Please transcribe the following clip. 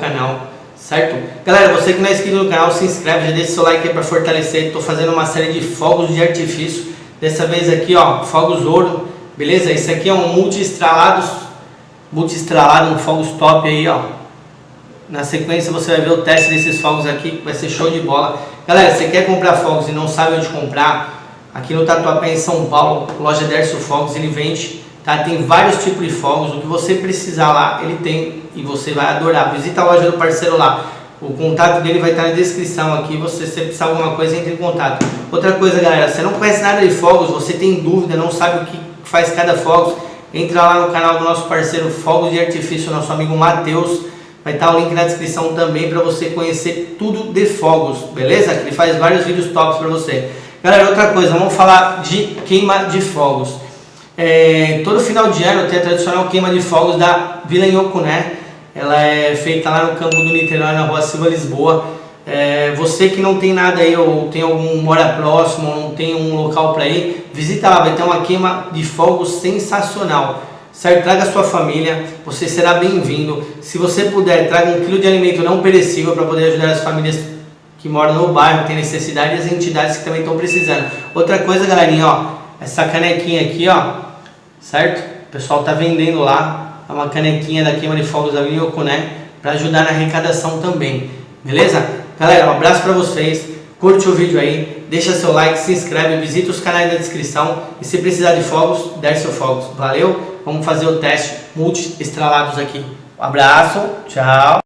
canal, certo? Galera, você que não é inscrito no canal, se inscreve, já deixa seu like aí para fortalecer. Tô fazendo uma série de fogos de artifício, dessa vez aqui, ó, fogos ouro, beleza? Esse aqui é um multi-estrelado, um fogos top aí, ó. Na sequência você vai ver o teste desses fogos aqui, vai ser show de bola. Galera, você quer comprar fogos e não sabe onde comprar? Aqui no Tatuapé, em São Paulo, loja Derso Fogos, ele vende, tá? Tem vários tipos de fogos, o que você precisar lá, ele tem e você vai adorar. Visita a loja do parceiro lá, o contato dele vai estar na descrição aqui, você se precisar de alguma coisa, entre em contato. Outra coisa, galera, você não conhece nada de fogos, você tem dúvida, não sabe o que faz cada fogo, entra lá no canal do nosso parceiro Fogos de Artifício, nosso amigo Matheus. Vai estar o link na descrição também para você conhecer tudo de fogos, beleza? Ele faz vários vídeos tops para você. Galera, outra coisa, vamos falar de queima de fogos. Todo final de ano tem a tradicional queima de fogos da Vila Inhoco, né? Ela é feita lá no campo do Niterói, na rua Silva, Lisboa. Você que não tem nada aí, ou tem mora próximo, ou não tem um local para ir, visita lá, vai ter uma queima de fogos sensacional. Certo? Traga a sua família, você será bem-vindo. Se você puder, traga 1 quilo de alimento não perecível para poder ajudar as famílias que moram no bairro, que tem necessidade, e as entidades que também estão precisando. Outra coisa, galerinha, ó, essa canequinha aqui, ó, certo? O pessoal tá vendendo lá, é uma canequinha da queima de fogos da Vila Inhoco, né? Para ajudar na arrecadação também, beleza? Galera, um abraço para vocês, curte o vídeo aí, deixa seu like, se inscreve, visita os canais da descrição e se precisar de fogos, Derso Fogos. Valeu? Vamos fazer o teste multi-estrelados aqui. Um abraço, tchau!